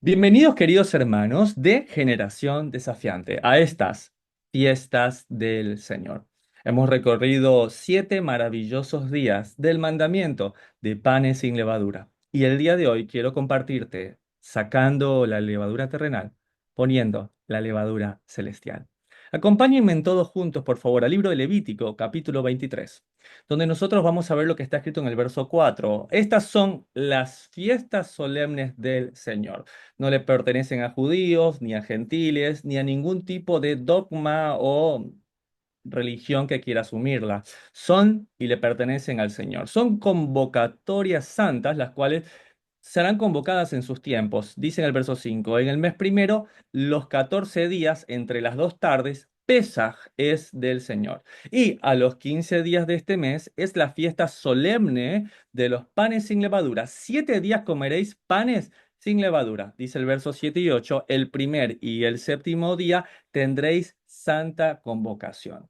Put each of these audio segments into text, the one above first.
Bienvenidos, queridos hermanos de Generación Desafiante, a estas fiestas del Señor. Hemos recorrido 7 maravillosos días del mandamiento de panes sin levadura. Y el día de hoy quiero compartirte sacando la levadura terrenal, poniendo la levadura celestial. Acompáñenme en todos juntos, por favor, al libro de Levítico, capítulo 23, donde nosotros vamos a ver lo que está escrito en el verso 4. Estas son las fiestas solemnes del Señor. No le pertenecen a judíos, ni a gentiles, ni a ningún tipo de dogma o religión que quiera asumirla. Son y le pertenecen al Señor. Son convocatorias santas, las cuales serán convocadas en sus tiempos. Dice en el verso 5: en el mes primero, los 14 días entre las dos tardes, Pesaj es del Señor. Y a los 15 días de este mes es la fiesta solemne de los panes sin levadura. 7 días comeréis panes sin levadura. Dice el verso 7 y 8: el primer y el séptimo día tendréis santa convocación.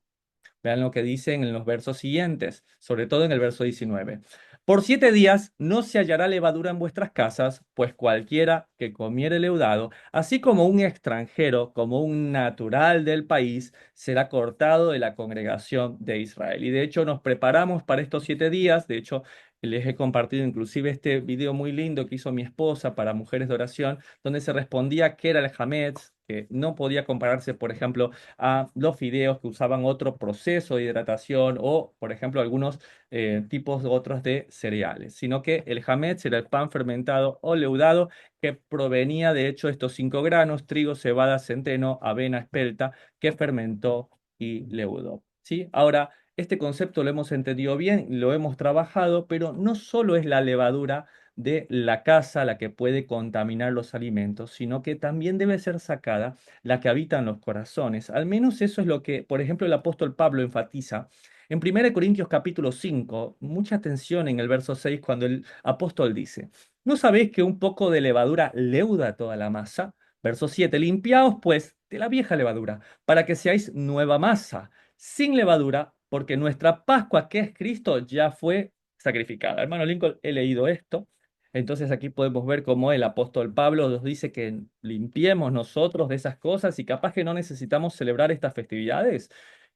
Vean lo que dicen en los versos siguientes, sobre todo en el verso 19. Por 7 días no se hallará levadura en vuestras casas, pues cualquiera que comiere leudado, así como un extranjero, como un natural del país, será cortado de la congregación de Israel. Y de hecho nos preparamos para estos 7 días. De hecho, les he compartido inclusive este video muy lindo que hizo mi esposa para Mujeres de Oración, donde se respondía qué era el Hametz, que no podía compararse, por ejemplo, a los fideos que usaban otro proceso de hidratación o, por ejemplo, algunos tipos otros de cereales, sino que el hametz era el pan fermentado o leudado que provenía de hecho de estos 5 granos: trigo, cebada, centeno, avena, espelta, que fermentó y leudó. ¿Sí? Ahora, este concepto lo hemos entendido bien, lo hemos trabajado, pero no solo es la levadura de la casa la que puede contaminar los alimentos, sino que también debe ser sacada la que habita en los corazones. Al menos eso es lo que, por ejemplo, el apóstol Pablo enfatiza en 1 Corintios capítulo 5. Mucha atención en el verso 6 cuando el apóstol dice: ¿no sabéis que un poco de levadura leuda toda la masa? Verso 7: limpiaos pues de la vieja levadura, para que seáis nueva masa, sin levadura, porque nuestra Pascua, que es Cristo, ya fue sacrificada. Hermano Lincoln, he leído esto. Entonces aquí podemos ver cómo el apóstol Pablo nos dice que limpiemos nosotros de esas cosas y capaz que no necesitamos celebrar estas festividades.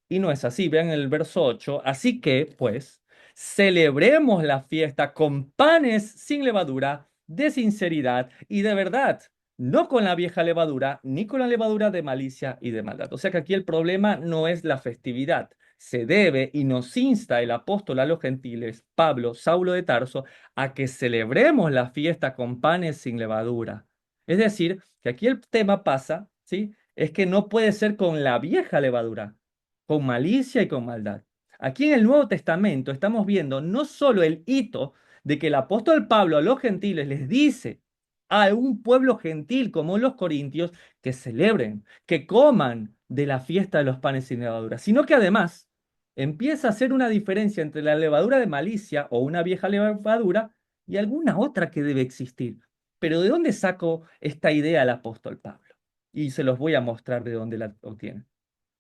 Y no es así. Vean el verso 8: así que, pues, celebremos la fiesta con panes sin levadura, de sinceridad y de verdad, no con la vieja levadura, ni con la levadura de malicia y de maldad. O sea que aquí el problema no es la festividad. Se debe y nos insta el apóstol a los gentiles, Pablo, Saulo de Tarso, a que celebremos la fiesta con panes sin levadura. Es decir, que aquí el tema pasa, ¿sí? Es que no puede ser con la vieja levadura, con malicia y con maldad. Aquí en el Nuevo Testamento estamos viendo no solo el hito de que el apóstol Pablo a los gentiles les dice a un pueblo gentil como los corintios que celebren, que coman de la fiesta de los panes sin levadura, sino que además empieza a hacer una diferencia entre la levadura de malicia o una vieja levadura y alguna otra que debe existir. Pero ¿de dónde sacó esta idea el apóstol Pablo? Y se los voy a mostrar de dónde la obtiene.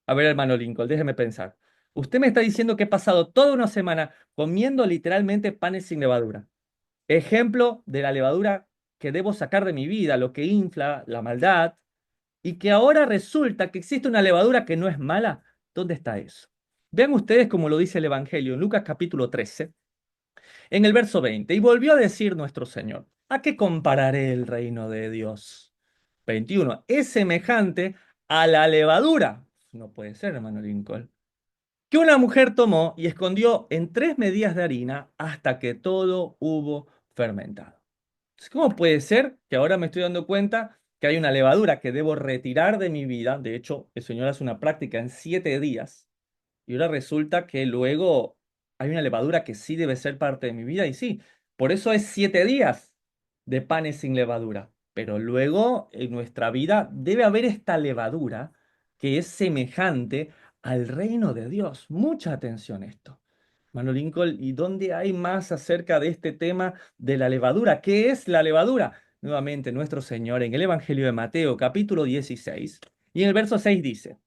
A ver, hermano Lincoln, déjeme pensar. Usted me está diciendo que he pasado toda una semana comiendo literalmente panes sin levadura. Ejemplo de la levadura que debo sacar de mi vida, lo que infla, la maldad, y que ahora resulta que existe una levadura que no es mala. ¿Dónde está eso? Vean ustedes como lo dice el Evangelio en Lucas capítulo 13, en el verso 20. Y volvió a decir nuestro Señor: ¿a qué compararé el reino de Dios? 21. Es semejante a la levadura. No puede ser, hermano Lincoln, que una mujer tomó y escondió en 3 medidas de harina hasta que todo hubo fermentado. Entonces, ¿cómo puede ser que ahora me estoy dando cuenta que hay una levadura que debo retirar de mi vida? De hecho, el Señor hace una práctica en 7 días y ahora resulta que luego hay una levadura que sí debe ser parte de mi vida y sí, por eso es 7 días de panes sin levadura. Pero luego en nuestra vida debe haber esta levadura que es semejante al reino de Dios. Mucha atención a esto. Mano Lincoln, ¿y dónde hay más acerca de este tema de la levadura? ¿Qué es la levadura? Nuevamente, nuestro Señor en el Evangelio de Mateo, capítulo 16, y en el verso 6 dice: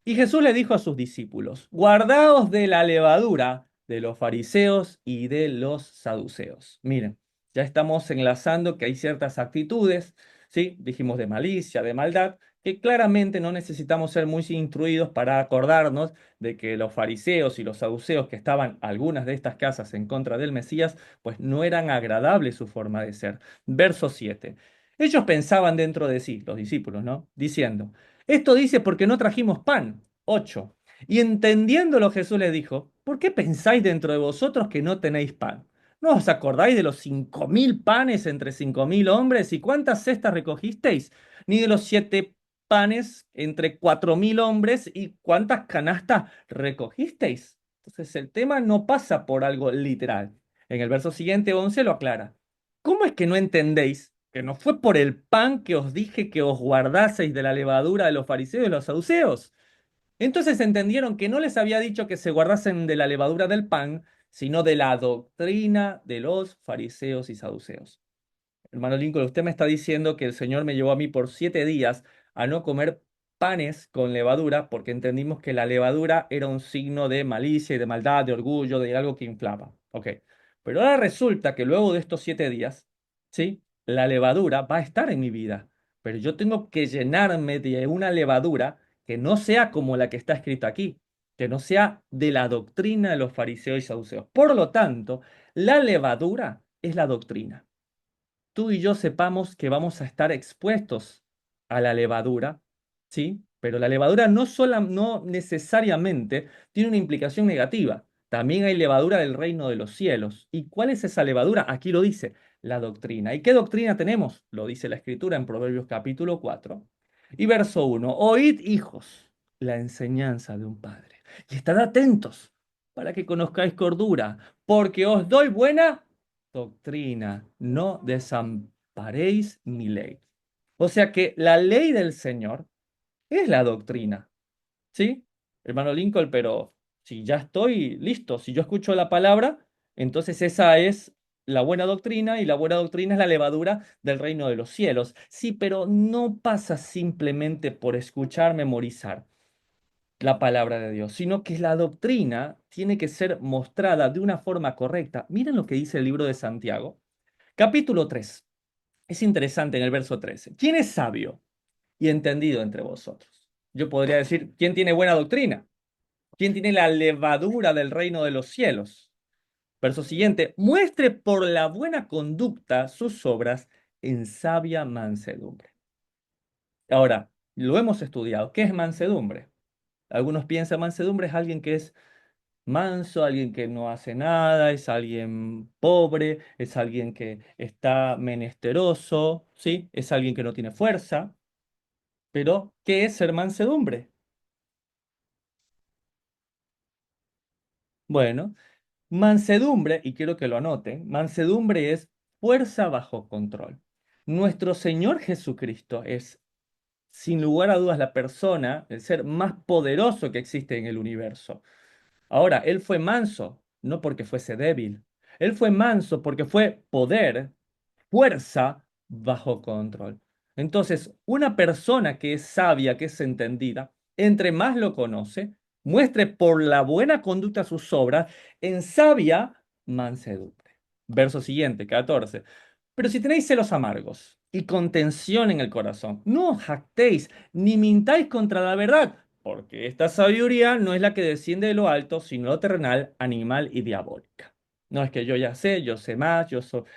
y Jesús le dijo a sus discípulos: guardaos de la levadura de los fariseos y de los saduceos. Miren, ya estamos enlazando que hay ciertas actitudes, ¿sí? Dijimos de malicia, de maldad, que claramente no necesitamos ser muy instruidos para acordarnos de que los fariseos y los saduceos que estaban algunas de estas casas en contra del Mesías, pues no eran agradables su forma de ser. Verso 7. Ellos pensaban dentro de sí, los discípulos, ¿no? Diciendo, esto dice porque no trajimos pan. 8. Y entendiéndolo Jesús les dijo, ¿por qué pensáis dentro de vosotros que no tenéis pan? ¿No os acordáis de los 5.000 panes entre 5.000 hombres? ¿Y cuántas cestas recogisteis? Ni de los 7 panes entre 4.000 hombres. ¿Y cuántas canastas recogisteis? Entonces el tema no pasa por algo literal. En el verso siguiente, 11, lo aclara. ¿Cómo es que no entendéis que no fue por el pan que os dije que os guardaseis de la levadura de los fariseos y de los saduceos? Entonces entendieron que no les había dicho que se guardasen de la levadura del pan, sino de la doctrina de los fariseos y saduceos. Hermano Lincoln, usted me está diciendo que el Señor me llevó a mí por 7 días a no comer panes con levadura, porque entendimos que la levadura era un signo de malicia y de maldad, de orgullo, de algo que inflama. Ok. Pero ahora resulta que luego de estos 7 días, ¿sí? La levadura va a estar en mi vida, pero yo tengo que llenarme de una levadura que no sea como la que está escrita aquí, que no sea de la doctrina de los fariseos y saduceos. Por lo tanto, la levadura es la doctrina. Tú y yo sepamos que vamos a estar expuestos a la levadura, ¿sí? Pero la levadura no necesariamente tiene una implicación negativa. También hay levadura del reino de los cielos. ¿Y cuál es esa levadura? Aquí lo dice, la doctrina. ¿Y qué doctrina tenemos? Lo dice la Escritura en Proverbios capítulo 4 y verso 1. Oíd, hijos, la enseñanza de un padre. Y estad atentos para que conozcáis cordura, porque os doy buena doctrina, no desamparéis mi ley. O sea que la ley del Señor es la doctrina, ¿sí? Hermano Lincoln, pero si ya estoy listo, si yo escucho la palabra, entonces esa es la buena doctrina y la buena doctrina es la levadura del reino de los cielos. Sí, pero no pasa simplemente por escuchar, memorizar la palabra de Dios, sino que la doctrina tiene que ser mostrada de una forma correcta. Miren lo que dice el libro de Santiago. Capítulo 3. Es interesante en el verso 13. ¿Quién es sabio y entendido entre vosotros? Yo podría decir, ¿quién tiene buena doctrina? ¿Quién tiene la levadura del reino de los cielos? Verso siguiente. Muestre por la buena conducta sus obras en sabia mansedumbre. Ahora, lo hemos estudiado. ¿Qué es mansedumbre? Algunos piensan mansedumbre es alguien que es manso, alguien que no hace nada, es alguien pobre, es alguien que está menesteroso, ¿sí? Es alguien que no tiene fuerza. Pero, ¿qué es ser mansedumbre? Bueno, mansedumbre, y quiero que lo anoten, mansedumbre es fuerza bajo control. Nuestro Señor Jesucristo es, sin lugar a dudas, la persona, el ser más poderoso que existe en el universo. Ahora, él fue manso, no porque fuese débil. Él fue manso porque fue poder, fuerza bajo control. Entonces, una persona que es sabia, que es entendida, entre más lo conoce, muestre por la buena conducta sus obras en sabia mansedumbre. Verso siguiente, 14. Pero si tenéis celos amargos y contención en el corazón, no os jactéis ni mintáis contra la verdad, porque esta sabiduría no es la que desciende de lo alto, sino lo terrenal, animal y diabólica. No es que yo sé más,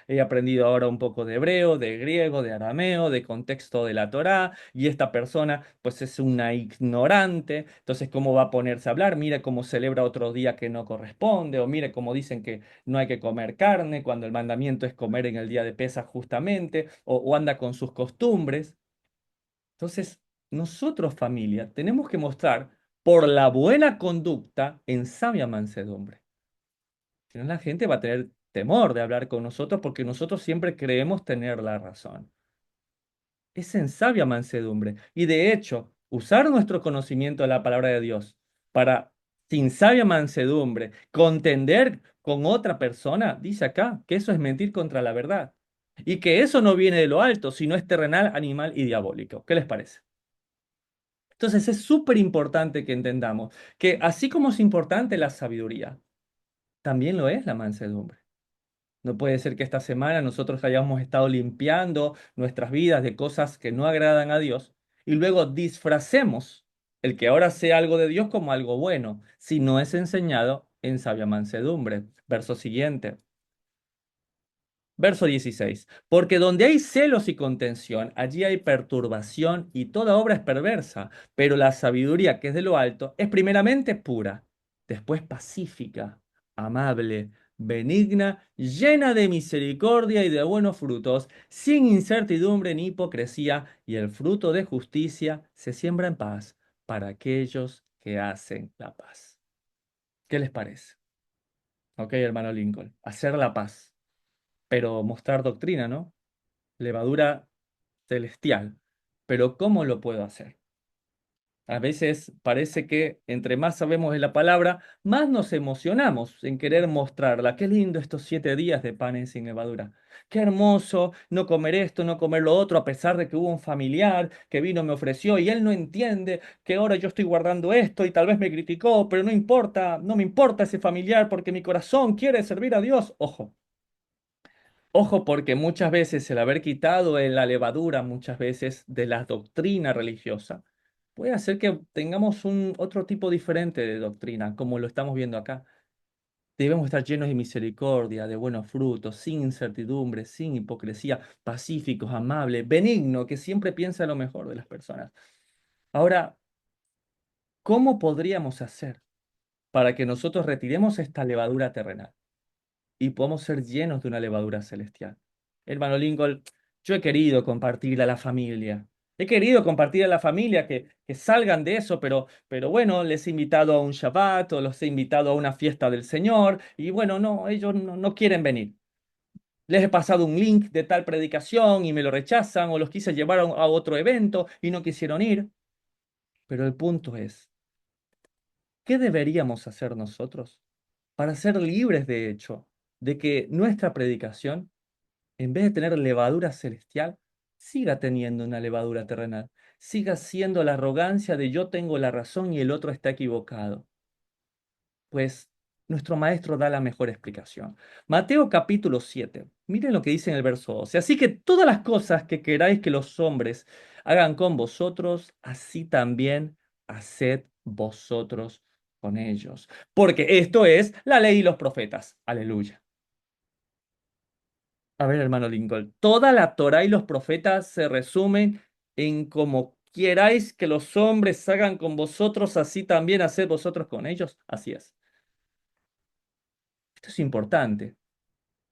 he aprendido ahora un poco de hebreo, de griego, de arameo, de contexto de la Torá, y esta persona pues es una ignorante, entonces ¿cómo va a ponerse a hablar? Mire cómo celebra otro día que no corresponde, o mire cómo dicen que no hay que comer carne cuando el mandamiento es comer en el día de Pesaj justamente, o anda con sus costumbres. Entonces, nosotros familia tenemos que mostrar por la buena conducta en sabia mansedumbre. Si no, la gente va a tener temor de hablar con nosotros porque nosotros siempre creemos tener la razón. Es en sabia mansedumbre. Y de hecho, usar nuestro conocimiento de la palabra de Dios para, sin sabia mansedumbre, contender con otra persona, dice acá que eso es mentir contra la verdad. Y que eso no viene de lo alto, sino es terrenal, animal y diabólico. ¿Qué les parece? Entonces es súper importante que entendamos que así como es importante la sabiduría, también lo es la mansedumbre. No puede ser que esta semana nosotros hayamos estado limpiando nuestras vidas de cosas que no agradan a Dios y luego disfracemos el que ahora sea algo de Dios como algo bueno, si no es enseñado en sabia mansedumbre. Verso siguiente. Verso 16. Porque donde hay celos y contención, allí hay perturbación y toda obra es perversa. Pero la sabiduría que es de lo alto es primeramente pura, después pacífica, amable, benigna, llena de misericordia y de buenos frutos, sin incertidumbre ni hipocresía, y el fruto de justicia se siembra en paz para aquellos que hacen la paz. ¿Qué les parece? Ok, hermano Lincoln, hacer la paz, pero mostrar doctrina, ¿no? Levadura celestial. Pero ¿cómo lo puedo hacer? A veces parece que entre más sabemos de la palabra, más nos emocionamos en querer mostrarla. Qué lindo estos 7 días de panes sin levadura. Qué hermoso no comer esto, no comer lo otro, a pesar de que hubo un familiar que vino, me ofreció y él no entiende que ahora yo estoy guardando esto y tal vez me criticó, pero no importa, no me importa ese familiar porque mi corazón quiere servir a Dios. Ojo. Ojo, porque muchas veces el haber quitado la levadura, muchas veces de la doctrina religiosa, puede hacer que tengamos un otro tipo diferente de doctrina, como lo estamos viendo acá. Debemos estar llenos de misericordia, de buenos frutos, sin incertidumbre, sin hipocresía, pacíficos, amables, benigno, que siempre piensa lo mejor de las personas. Ahora, ¿cómo podríamos hacer para que nosotros retiremos esta levadura terrenal y podamos ser llenos de una levadura celestial? Hermano Lincoln, yo he querido compartir a la familia. He querido compartir a la familia que salgan de eso, pero bueno, les he invitado a un Shabbat o los he invitado a una fiesta del Señor y bueno, no, ellos no quieren venir. Les he pasado un link de tal predicación y me lo rechazan o los quise llevar a otro evento y no quisieron ir. Pero el punto es, ¿qué deberíamos hacer nosotros para ser libres de hecho de que nuestra predicación, en vez de tener levadura celestial, siga teniendo una levadura terrenal, siga siendo la arrogancia de yo tengo la razón y el otro está equivocado? Pues nuestro maestro da la mejor explicación. Mateo capítulo 7. Miren lo que dice en el verso 12. Así que todas las cosas que queráis que los hombres hagan con vosotros, así también haced vosotros con ellos. Porque esto es la ley y los profetas. Aleluya. A ver, hermano Lincoln, toda la Torá y los profetas se resumen en como queráis que los hombres hagan con vosotros, así también haced vosotros con ellos. Así es. Esto es importante.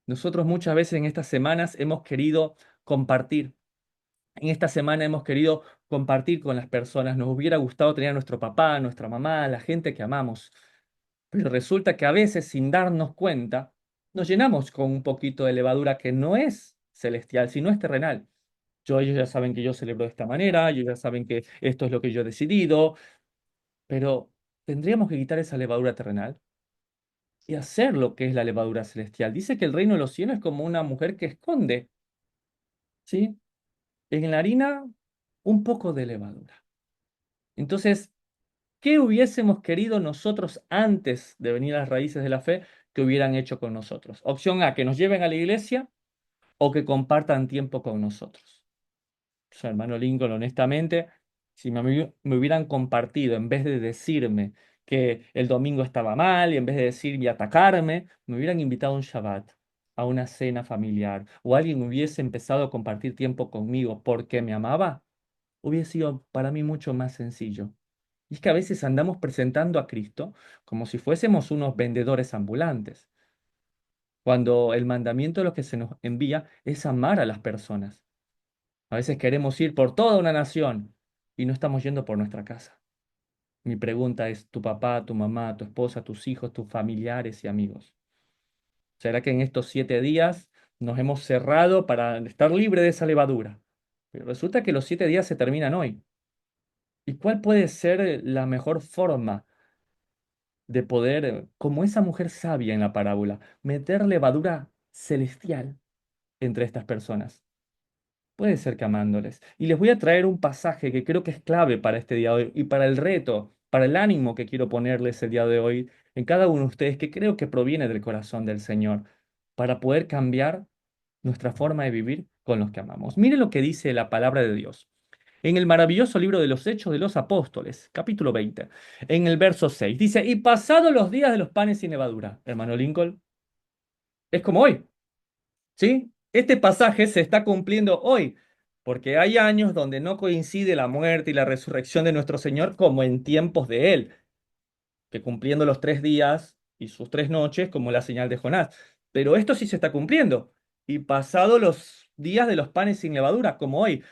Nosotros muchas veces en estas semanas hemos querido compartir. En esta semana hemos querido compartir con las personas. Nos hubiera gustado tener a nuestro papá, a nuestra mamá, a la gente que amamos. Pero resulta que a veces, sin darnos cuenta, nos llenamos con un poquito de levadura que no es celestial, sino es terrenal. Ellos ya saben que yo celebro de esta manera, ellos ya saben que esto es lo que yo he decidido, pero tendríamos que quitar esa levadura terrenal y hacer lo que es la levadura celestial. Dice que el reino de los cielos es como una mujer que esconde, ¿sí? En la harina un poco de levadura. Entonces, ¿qué hubiésemos querido nosotros antes de venir a las raíces de la fe que hubieran hecho con nosotros? Opción A, que nos lleven a la iglesia o que compartan tiempo con nosotros. Yo, hermano Lincoln, honestamente, si me hubieran compartido, en vez de decirme que el domingo estaba mal y en vez de decir y atacarme, me hubieran invitado a un Shabbat, a una cena familiar, o alguien hubiese empezado a compartir tiempo conmigo porque me amaba, hubiese sido para mí mucho más sencillo. Y es que a veces andamos presentando a Cristo como si fuésemos unos vendedores ambulantes, cuando el mandamiento de lo que se nos envía es amar a las personas. A veces queremos ir por toda una nación y no estamos yendo por nuestra casa. Mi pregunta es, ¿tu papá, tu mamá, tu esposa, tus hijos, tus familiares y amigos? ¿Será que en estos 7 días nos hemos cerrado para estar libre de esa levadura? Pero resulta que los 7 días se terminan hoy. ¿Y cuál puede ser la mejor forma de poder, como esa mujer sabia en la parábola, meter levadura celestial entre estas personas? Puede ser que amándoles. Y les voy a traer un pasaje que creo que es clave para este día de hoy y para el reto, para el ánimo que quiero ponerles el día de hoy en cada uno de ustedes, que creo que proviene del corazón del Señor. para poder cambiar nuestra forma de vivir con los que amamos. Mire lo que dice la palabra de Dios. En el maravilloso libro de los Hechos de los Apóstoles, capítulo 20, en el verso 6, dice, y pasados los días de los panes sin levadura, hermano Lincoln, es como hoy, ¿sí? Este pasaje se está cumpliendo hoy, porque hay años donde no coincide la muerte y la resurrección de nuestro Señor como en tiempos de Él, que cumpliendo los 3 días y sus 3 noches como la señal de Jonás. Pero esto sí se está cumpliendo. Y pasado los días de los panes sin levadura, como hoy,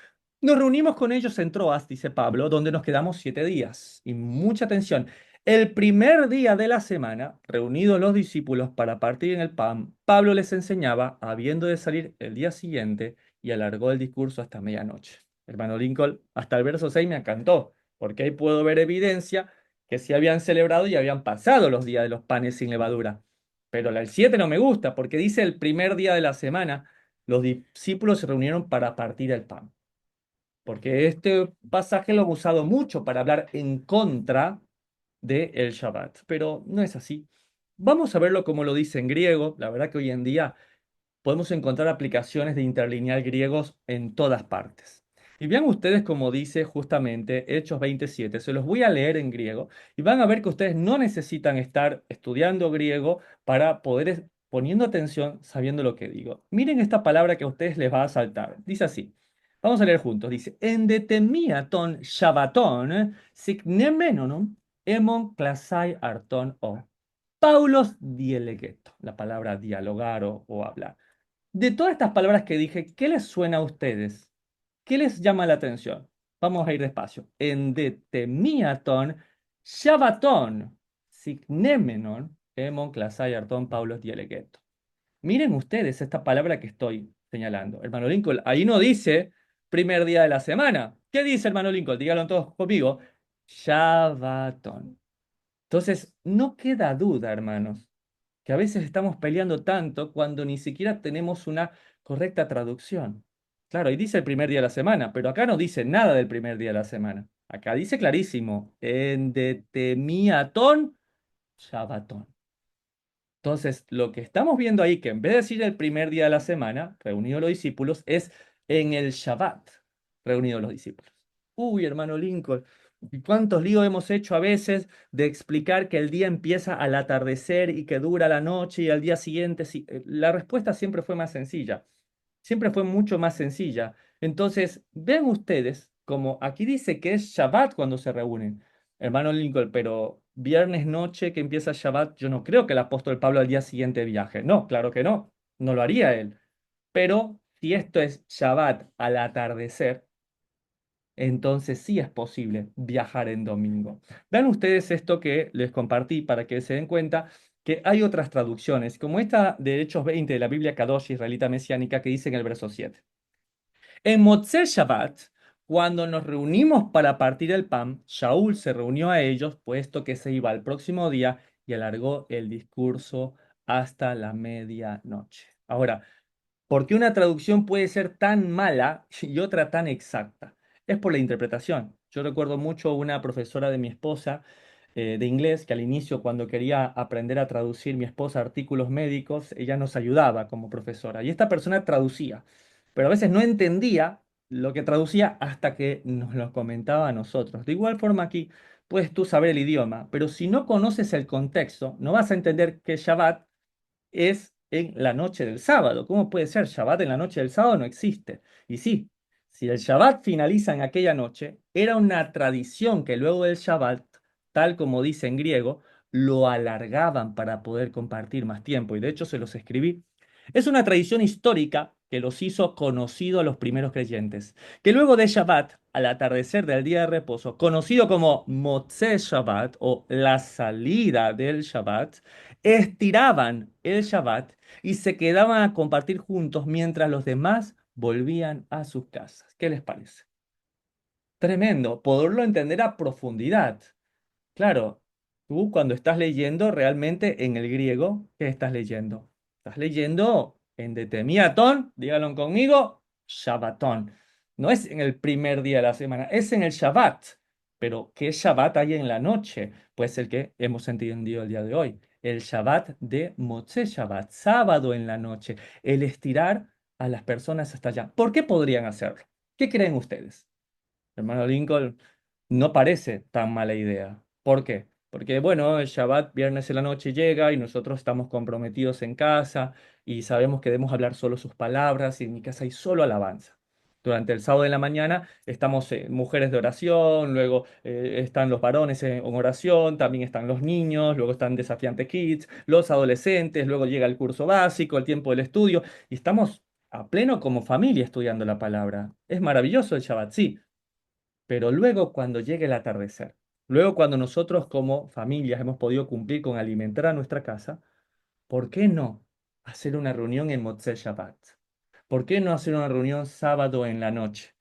nos reunimos con ellos en Troas, dice Pablo, donde nos quedamos 7 días. Y mucha atención. El primer día de la semana, reunidos los discípulos para partir en el pan, Pablo les enseñaba, habiendo de salir el día siguiente, y alargó el discurso hasta medianoche. Hermano Lincoln, hasta el verso 6 me encantó, porque ahí puedo ver evidencia que sí habían celebrado y habían pasado los días de los panes sin levadura. Pero el 7 no me gusta, porque dice el primer día de la semana, los discípulos se reunieron para partir el pan. Porque este pasaje lo he usado mucho para hablar en contra del Shabbat, pero no es así. Vamos a verlo como lo dice en griego. La verdad que hoy en día podemos encontrar aplicaciones de interlineal griegos en todas partes. Y vean ustedes como dice justamente Hechos 27, se los voy a leer en griego y van a ver que ustedes no necesitan estar estudiando griego para poder poniendo atención sabiendo lo que digo. Miren esta palabra que a ustedes les va a saltar. Dice así. Vamos a leer juntos. Dice, endetemiaton Shabbaton signemenonon emon klasai arton o. Paulos dielegeto, la palabra dialogar o hablar. De todas estas palabras que dije, ¿qué les suena a ustedes? ¿Qué les llama la atención? Vamos a ir despacio. Endetemiaton, Shabbaton, signemenon, emon, klasai, arton, paulos, dielegeto. Miren ustedes esta palabra que estoy señalando. Hermano Lincoln, ahí no dice primer día de la semana. ¿Qué dice hermano Lincoln? Díganlo todos conmigo. Shabbaton. Entonces, no queda duda, hermanos, que a veces estamos peleando tanto cuando ni siquiera tenemos una correcta traducción. Claro, ahí dice el primer día de la semana, pero acá no dice nada del primer día de la semana. Acá dice clarísimo, en detemiatón, Shabbatón. Entonces, lo que estamos viendo ahí, que en vez de decir el primer día de la semana, reunidos los discípulos, es en el Shabbat, reunidos los discípulos. Uy, hermano Lincoln, ¿y cuántos líos hemos hecho a veces de explicar que el día empieza al atardecer y que dura la noche y al día siguiente? La respuesta siempre fue más sencilla, siempre fue mucho más sencilla. Entonces, vean ustedes, como aquí dice que es Shabbat cuando se reúnen. Hermano Lincoln, pero viernes noche que empieza Shabbat, yo no creo que el apóstol Pablo al día siguiente viaje. No, claro que no, no lo haría él. Pero si esto es Shabbat al atardecer, entonces sí es posible viajar en domingo. Vean ustedes esto que les compartí para que se den cuenta que hay otras traducciones, como esta de Hechos 20 de la Biblia Kadosh israelita mesiánica que dice en el verso 7. En Motzei Shabbat, cuando nos reunimos para partir el pan, Shaul se reunió a ellos, puesto que se iba al próximo día y alargó el discurso hasta la medianoche. Ahora, ¿por qué una traducción puede ser tan mala y otra tan exacta? Es por la interpretación. Yo recuerdo mucho una profesora de mi esposa de inglés que al inicio, cuando quería aprender a traducir mi esposa artículos médicos, ella nos ayudaba como profesora. Y esta persona traducía, pero a veces no entendía lo que traducía hasta que nos lo comentaba a nosotros. De igual forma aquí puedes tú saber el idioma, pero si no conoces el contexto, no vas a entender que Shabbat es en la noche del sábado. ¿Cómo puede ser? Shabbat en la noche del sábado no existe. Y sí, si el Shabbat finaliza en aquella noche, era una tradición que luego del Shabbat, tal como dice en griego, lo alargaban para poder compartir más tiempo. Y de hecho se los escribí. Es una tradición histórica que los hizo conocidos a los primeros creyentes, que luego de Shabbat, al atardecer del día de reposo, conocido como Motzei Shabbat o la salida del Shabbat, estiraban el Shabbat y se quedaban a compartir juntos mientras los demás volvían a sus casas. ¿Qué les parece? Tremendo, poderlo entender a profundidad. Claro, tú cuando estás leyendo realmente en el griego, ¿qué estás leyendo? Estás leyendo en detemiatón, díganlo conmigo, Shabbatón. No es en el primer día de la semana, es en el Shabbat. Pero ¿qué Shabbat hay en la noche? Pues el que hemos entendido el día de hoy, el Shabbat de Motzei Shabbat, sábado en la noche, el estirar a las personas hasta allá. ¿Por qué podrían hacerlo? ¿Qué creen ustedes? Hermano Lincoln, no parece tan mala idea. ¿Por qué? Porque, bueno, el Shabbat, viernes en la noche llega y nosotros estamos comprometidos en casa y sabemos que debemos hablar solo sus palabras y en mi casa hay solo alabanza. Durante el sábado de la mañana estamos mujeres de oración, luego están los varones en oración, también están los niños, luego están Desafiante Kids, los adolescentes, luego llega el curso básico, el tiempo del estudio y estamos a pleno como familia estudiando la palabra. Es maravilloso el Shabbat, sí, pero luego cuando llegue el atardecer, luego cuando nosotros como familias hemos podido cumplir con alimentar a nuestra casa, ¿por qué no hacer una reunión en Motzei Shabbat? ¿Por qué no hacer una reunión sábado en la noche,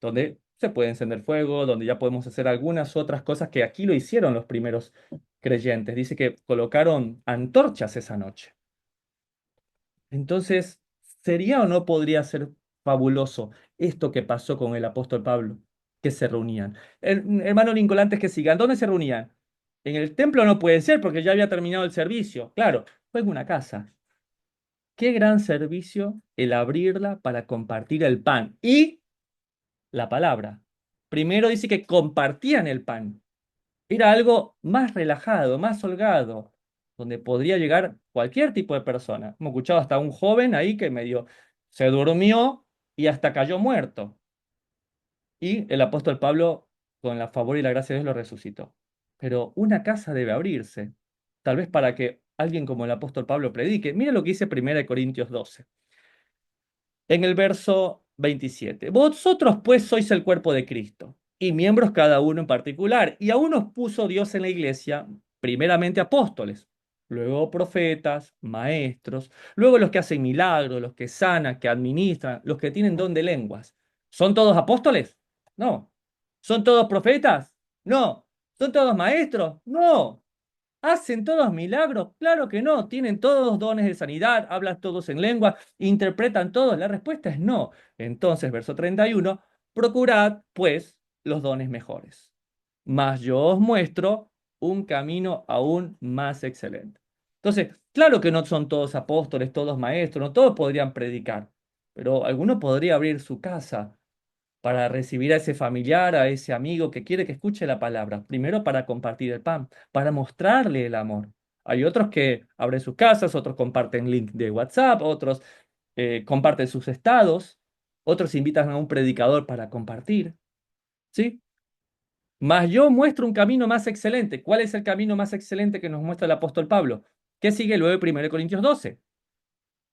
donde se puede encender fuego, donde ya podemos hacer algunas otras cosas que aquí lo hicieron los primeros creyentes? Dice que colocaron antorchas esa noche. Entonces, ¿sería o no podría ser fabuloso esto que pasó con el apóstol Pablo? Que se reunían. Hermano Lincoln, antes que sigan, ¿dónde se reunían? En el templo no puede ser porque ya había terminado el servicio. Claro, fue en una casa. Qué gran servicio el abrirla para compartir el pan y la palabra. Primero dice que compartían el pan. Era algo más relajado, más holgado, donde podría llegar cualquier tipo de persona. Hemos escuchado hasta un joven ahí que medio se durmió y hasta cayó muerto. Y el apóstol Pablo, con la favor y la gracia de Dios, lo resucitó. Pero una casa debe abrirse, tal vez para que alguien como el apóstol Pablo predique. Mira lo que dice 1 Corintios 12 en el verso 27. Vosotros pues sois el cuerpo de Cristo y miembros cada uno en particular. Y a unos puso Dios en la iglesia, primeramente apóstoles, luego profetas, maestros, luego los que hacen milagros, los que sanan, que administran, los que tienen don de lenguas. ¿Son todos apóstoles? No. ¿Son todos profetas? No. ¿Son todos maestros? No. ¿Hacen todos milagros? Claro que no. ¿Tienen todos dones de sanidad? ¿Hablan todos en lengua? ¿Interpretan todos? La respuesta es no. Entonces, verso 31, procurad, pues, los dones mejores. Mas yo os muestro un camino aún más excelente. Entonces, claro que no son todos apóstoles, todos maestros, no todos podrían predicar, pero alguno podría abrir su casa para recibir a ese familiar, a ese amigo que quiere que escuche la palabra. Primero para compartir el pan, para mostrarle el amor. Hay otros que abren sus casas, otros comparten link de WhatsApp, otros comparten sus estados, otros invitan a un predicador para compartir, ¿sí? Mas yo muestro un camino más excelente. ¿Cuál es el camino más excelente que nos muestra el apóstol Pablo? ¿Qué sigue luego de 1 Corintios 12?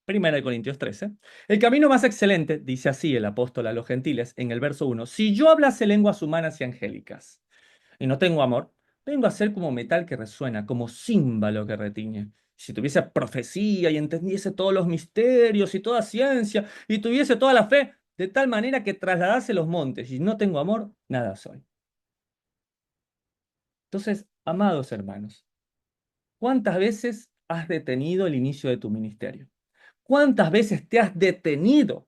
1 Corintios 13. El camino más excelente, dice así el apóstol a los gentiles en el verso 1, si yo hablase lenguas humanas y angélicas y no tengo amor, vengo a ser como metal que resuena, como címbalo que retiñe. Si tuviese profecía y entendiese todos los misterios y toda ciencia y tuviese toda la fe, de tal manera que trasladase los montes y no tengo amor, nada soy. Entonces, amados hermanos, ¿cuántas veces has detenido el inicio de tu ministerio? ¿Cuántas veces te has detenido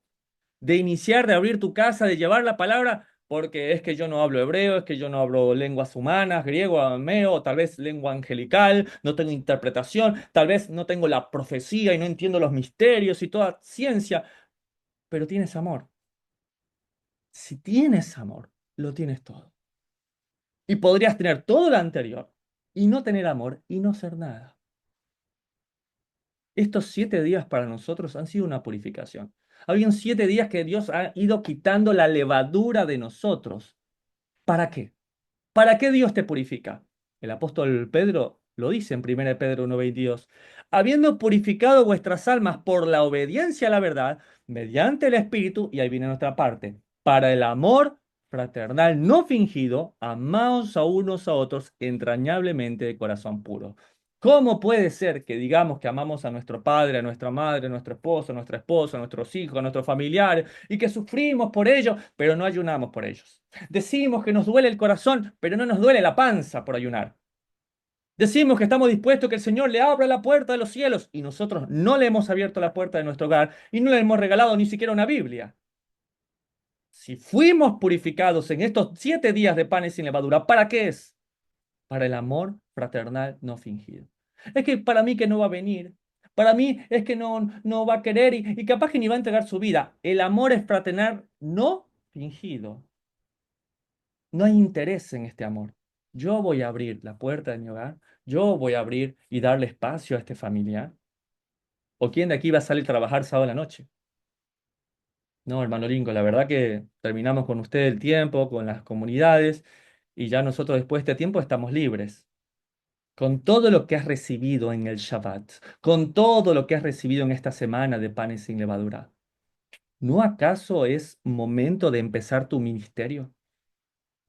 de iniciar, de abrir tu casa, de llevar la palabra, porque es que yo no hablo hebreo, es que yo no hablo lenguas humanas, griego, arameo, tal vez lengua angelical, no tengo interpretación, tal vez no tengo la profecía y no entiendo los misterios y toda ciencia, pero tienes amor? Si tienes amor, lo tienes todo. Y podrías tener todo lo anterior y no tener amor y no ser nada. Estos 7 días para nosotros han sido una purificación. Habían 7 días que Dios ha ido quitando la levadura de nosotros. ¿Para qué? ¿Para qué Dios te purifica? El apóstol Pedro lo dice en 1 Pedro 1:22. Habiendo purificado vuestras almas por la obediencia a la verdad, mediante el Espíritu, y ahí viene nuestra parte, para el amor fraternal no fingido, amaos a unos a otros entrañablemente de corazón puro. ¿Cómo puede ser que digamos que amamos a nuestro padre, a nuestra madre, a nuestro esposo, a nuestra esposa, a nuestros hijos, a nuestros familiares, y que sufrimos por ellos, pero no ayunamos por ellos? Decimos que nos duele el corazón, pero no nos duele la panza por ayunar. Decimos que estamos dispuestos a que el Señor le abra la puerta de los cielos y nosotros no le hemos abierto la puerta de nuestro hogar y no le hemos regalado ni siquiera una Biblia. Si fuimos purificados en estos 7 días de panes sin levadura, ¿para qué es? Para el amor fraternal no fingido. Es que para mí que no va a venir. Para mí es que no va a querer y capaz que ni va a entregar su vida. El amor es fraternal, no fingido. No hay interés en este amor. Yo voy a abrir la puerta de mi hogar. Yo voy a abrir y darle espacio a este familiar. ¿O quién de aquí va a salir a trabajar sábado en la noche? No, hermano Lincoln, la verdad que terminamos con usted el tiempo, con las comunidades, y ya nosotros después de este tiempo estamos libres. Con todo lo que has recibido en el Shabbat, con todo lo que has recibido en esta semana de panes sin levadura, ¿no acaso es momento de empezar tu ministerio?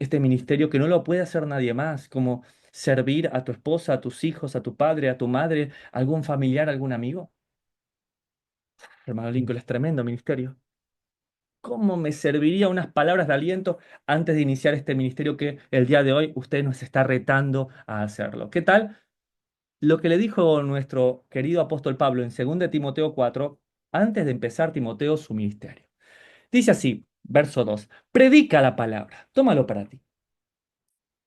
Este ministerio que no lo puede hacer nadie más, como servir a tu esposa, a tus hijos, a tu padre, a tu madre, a algún familiar, algún amigo. Hermano Lincoln, es tremendo ministerio. ¿Cómo me serviría unas palabras de aliento antes de iniciar este ministerio que el día de hoy usted nos está retando a hacerlo? ¿Qué tal? Lo que le dijo nuestro querido apóstol Pablo en 2 de Timoteo 4, antes de empezar Timoteo su ministerio. Dice así, verso 2: predica la palabra, tómalo para ti.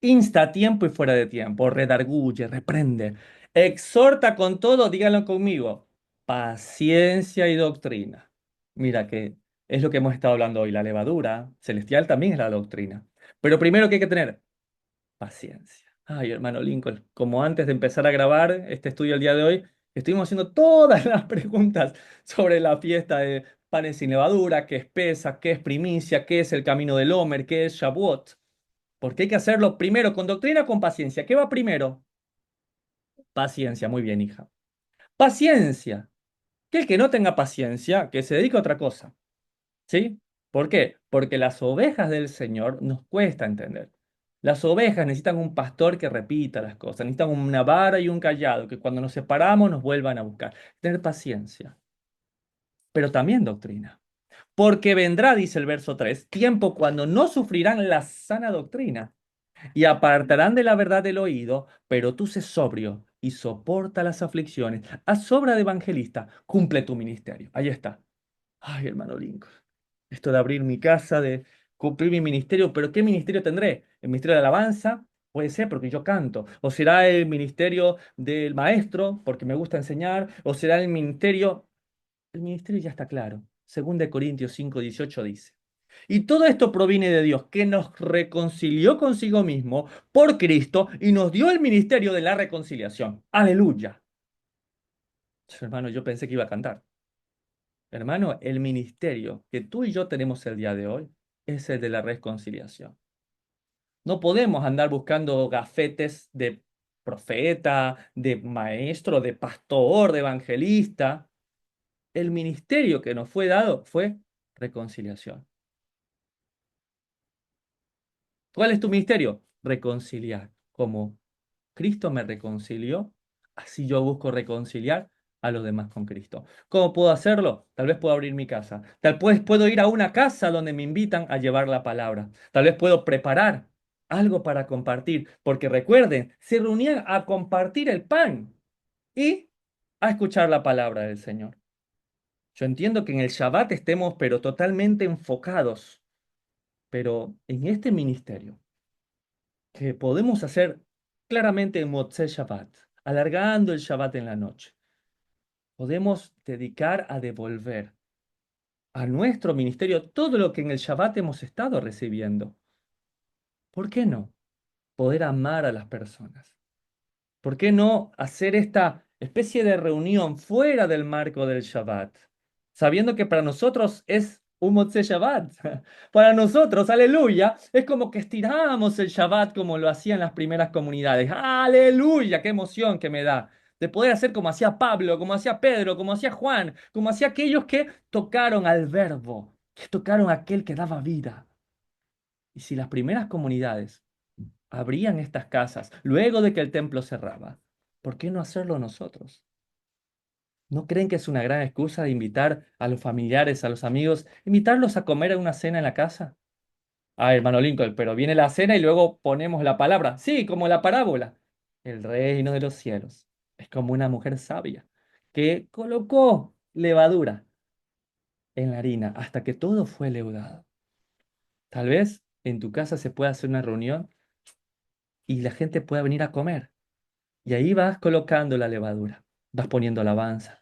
Insta a tiempo y fuera de tiempo, redarguye, reprende, exhorta con todo, díganlo conmigo, paciencia y doctrina. Mira que es lo que hemos estado hablando hoy, la levadura celestial también es la doctrina. Pero primero que hay que tener paciencia. Ay, hermano Lincoln, como antes de empezar a grabar este estudio el día de hoy, estuvimos haciendo todas las preguntas sobre la fiesta de panes sin levadura, qué es Pesaj, qué es primicia, qué es el camino del Homer, qué es Shavuot. Porque hay que hacerlo primero con doctrina o con paciencia. ¿Qué va primero? Paciencia, muy bien, hija. Paciencia. Que el que no tenga paciencia, que se dedique a otra cosa. ¿Sí? ¿Por qué? Porque las ovejas del Señor nos cuesta entender. Las ovejas necesitan un pastor que repita las cosas, necesitan una vara y un callado, que cuando nos separamos nos vuelvan a buscar. Tener paciencia, pero también doctrina. Porque vendrá, dice el verso 3, tiempo cuando no sufrirán la sana doctrina y apartarán de la verdad del oído, pero tú sé sobrio y soporta las aflicciones. A sobra de evangelista, cumple tu ministerio. Ahí está. Ay, hermano Lincoln, esto de abrir mi casa, de cumplir mi ministerio, pero ¿qué ministerio tendré? ¿El ministerio de alabanza? Puede ser porque yo canto. ¿O será el ministerio del maestro porque me gusta enseñar? ¿O será el ministerio? El ministerio ya está claro. Según de Corintios 5:18 dice. Y todo esto proviene de Dios, que nos reconcilió consigo mismo por Cristo y nos dio el ministerio de la reconciliación. Aleluya. Hermano, yo pensé que iba a cantar. Hermano, el ministerio que tú y yo tenemos el día de hoy es el de la reconciliación. No podemos andar buscando gafetes de profeta, de maestro, de pastor, de evangelista. El ministerio que nos fue dado fue reconciliación. ¿Cuál es tu ministerio? Reconciliar. Como Cristo me reconcilió, así yo busco reconciliar a los demás con Cristo. ¿Cómo puedo hacerlo? Tal vez puedo abrir mi casa. Tal vez puedo ir a una casa donde me invitan a llevar la palabra. Tal vez puedo preparar algo para compartir, porque recuerden, se reunían a compartir el pan y a escuchar la palabra del Señor. Yo entiendo que en el Shabbat estemos pero totalmente enfocados, pero en este ministerio que podemos hacer claramente en Motzei Shabbat, alargando el Shabbat en la noche. Podemos dedicar a devolver a nuestro ministerio todo lo que en el Shabbat hemos estado recibiendo. ¿Por qué no? Poder amar a las personas. ¿Por qué no hacer esta especie de reunión fuera del marco del Shabbat? Sabiendo que para nosotros es un Motzei Shabbat. Para nosotros, aleluya, es como que estiramos el Shabbat como lo hacían las primeras comunidades. Aleluya, qué emoción que me da. De poder hacer como hacía Pablo, como hacía Pedro, como hacía Juan, como hacía aquellos que tocaron al Verbo, que tocaron a aquel que daba vida. Y si las primeras comunidades abrían estas casas luego de que el templo cerraba, ¿por qué no hacerlo nosotros? ¿No creen que es una gran excusa de invitar a los familiares, a los amigos, invitarlos a comer a una cena en la casa? Ah, hermano Lincoln, pero viene la cena y luego ponemos la palabra. Sí, como la parábola. El reino de los cielos es como una mujer sabia que colocó levadura en la harina hasta que todo fue leudado. Tal vez en tu casa se pueda hacer una reunión y la gente pueda venir a comer. Y ahí vas colocando la levadura, vas poniendo alabanza,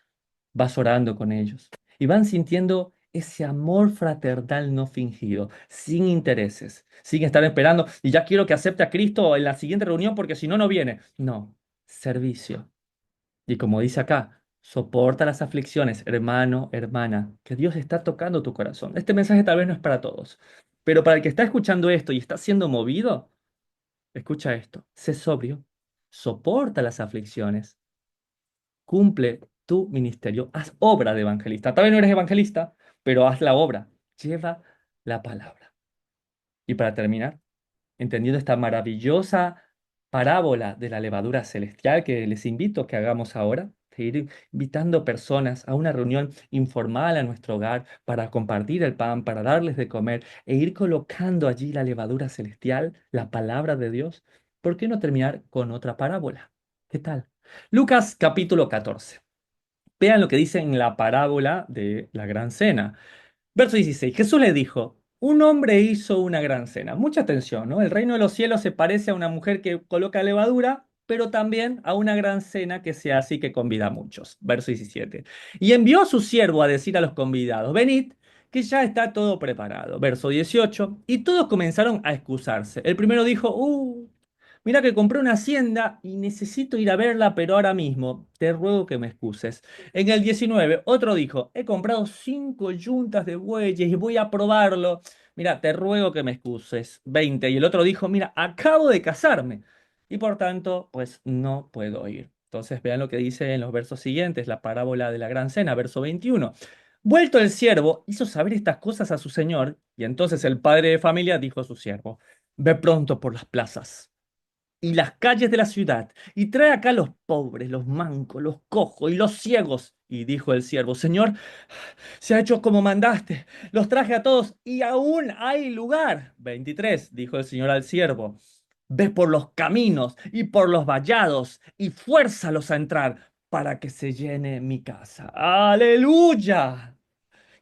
vas orando con ellos y van sintiendo ese amor fraternal no fingido, sin intereses, sin estar esperando y ya quiero que acepte a Cristo en la siguiente reunión porque si no, no viene. No, servicio. Y como dice acá, soporta las aflicciones, hermano, hermana, que Dios está tocando tu corazón. Este mensaje tal vez no es para todos, pero para el que está escuchando esto y está siendo movido, escucha esto, sé sobrio, soporta las aflicciones, cumple tu ministerio, haz obra de evangelista. Tal vez no eres evangelista, pero haz la obra, lleva la palabra. Y para terminar, entendiendo esta maravillosa parábola de la levadura celestial que les invito a que hagamos ahora, de ir invitando personas a una reunión informal a nuestro hogar para compartir el pan, para darles de comer e ir colocando allí la levadura celestial, la palabra de Dios. ¿Por qué no terminar con otra parábola? ¿Qué tal? Lucas capítulo 14. Vean lo que dice en la parábola de la gran cena. Verso 16. Jesús le dijo, un hombre hizo una gran cena. Mucha atención, ¿no? El reino de los cielos se parece a una mujer que coloca levadura, pero también a una gran cena que se hace y que convida a muchos. Verso 17. Y envió a su siervo a decir a los convidados, venid, que ya está todo preparado. Verso 18. Y todos comenzaron a excusarse. El primero dijo, mira que compré una hacienda y necesito ir a verla, pero ahora mismo te ruego que me excuses. En el 19, otro dijo, he comprado 5 yuntas de bueyes y voy a probarlo. Mira, te ruego que me excuses. 20. Y el otro dijo, mira, acabo de casarme y por tanto, pues no puedo ir. Entonces vean lo que dice en los versos siguientes, la parábola de la gran cena, verso 21. Vuelto el siervo, hizo saber estas cosas a su señor, y entonces el padre de familia dijo a su siervo, ve pronto por las plazas y las calles de la ciudad, y trae acá los pobres, los mancos, los cojos y los ciegos. Y dijo el siervo, Señor, se ha hecho como mandaste, los traje a todos y aún hay lugar. 23, dijo el Señor al siervo, ve por los caminos y por los vallados y fuérzalos a entrar para que se llene mi casa. Aleluya.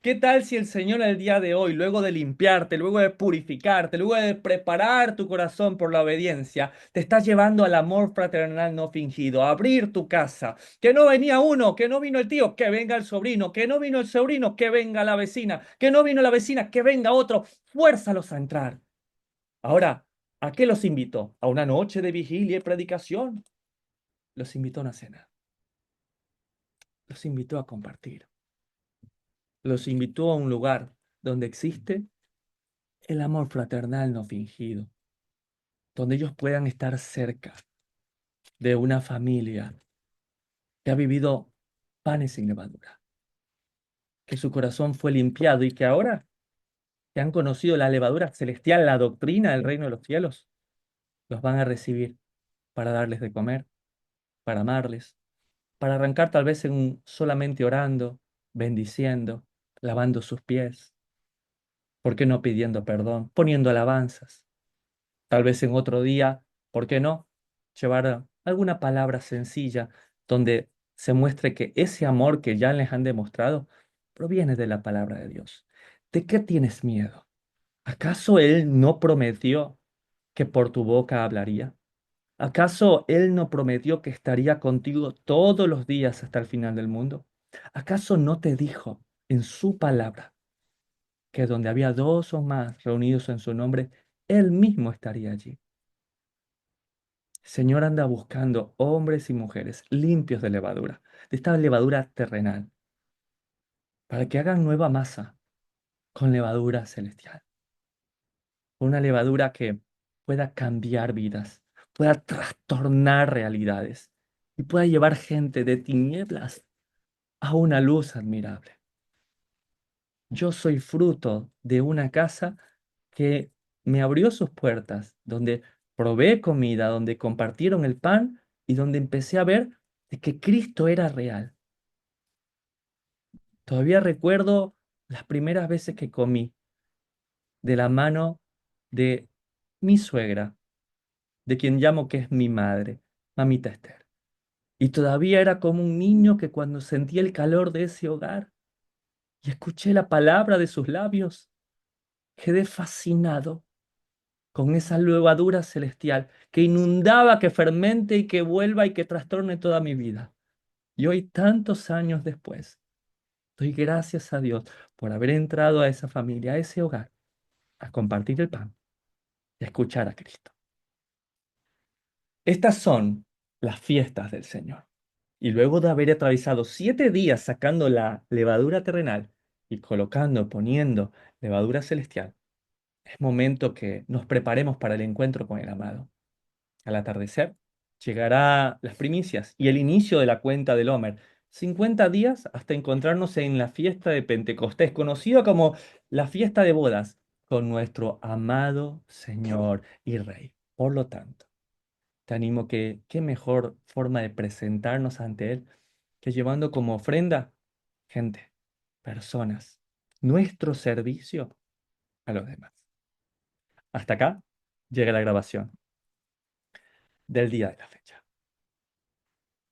¿Qué tal si el Señor el día de hoy, luego de limpiarte, luego de purificarte, luego de preparar tu corazón por la obediencia, te está llevando al amor fraternal no fingido, a abrir tu casa? Que no venía uno, que no vino el tío, que venga el sobrino, que no vino el sobrino, que venga la vecina, que no vino la vecina, que venga otro. Fuérzalos a entrar. Ahora, ¿a qué los invito? ¿A una noche de vigilia y predicación? Los invito a una cena. Los invito a compartir. Los invito a un lugar donde existe el amor fraternal no fingido, donde ellos puedan estar cerca de una familia que ha vivido panes sin levadura, que su corazón fue limpiado y que ahora que han conocido la levadura celestial, la doctrina del reino de los cielos, los van a recibir para darles de comer, para amarles, para arrancar tal vez solamente orando, bendiciendo, lavando sus pies, ¿por qué no pidiendo perdón, poniendo alabanzas? Tal vez en otro día, ¿por qué no? Llevar alguna palabra sencilla donde se muestre que ese amor que ya les han demostrado proviene de la palabra de Dios. ¿De qué tienes miedo? ¿Acaso Él no prometió que por tu boca hablaría? ¿Acaso Él no prometió que estaría contigo todos los días hasta el final del mundo? ¿Acaso no te dijo en su palabra que donde había dos o más reunidos en su nombre, Él mismo estaría allí? El Señor anda buscando hombres y mujeres limpios de levadura, de esta levadura terrenal, para que hagan nueva masa con levadura celestial, una levadura que pueda cambiar vidas, pueda trastornar realidades y pueda llevar gente de tinieblas a una luz admirable. Yo soy fruto de una casa que me abrió sus puertas, donde probé comida, donde compartieron el pan y donde empecé a ver de que Cristo era real. Todavía recuerdo las primeras veces que comí de la mano de mi suegra, de quien llamo que es mi madre, mamita Esther. Y todavía era como un niño que cuando sentí el calor de ese hogar y escuché la palabra de sus labios, quedé fascinado con esa levadura celestial que inundaba, que fermente y que vuelva y que trastorne toda mi vida. Y hoy, tantos años después, doy gracias a Dios por haber entrado a esa familia, a ese hogar, a compartir el pan y a escuchar a Cristo. Estas son las fiestas del Señor. Y luego de haber atravesado 7 días sacando la levadura terrenal y colocando, poniendo levadura celestial, es momento que nos preparemos para el encuentro con el amado. Al atardecer llegará las primicias y el inicio de la cuenta del Homer. 50 días hasta encontrarnos en la fiesta de Pentecostés, conocida como la fiesta de bodas, con nuestro amado Señor y Rey. Por lo tanto, te animo que qué mejor forma de presentarnos ante Él que llevando como ofrenda gente, personas, nuestro servicio a los demás. Hasta acá llega la grabación del día de la fecha.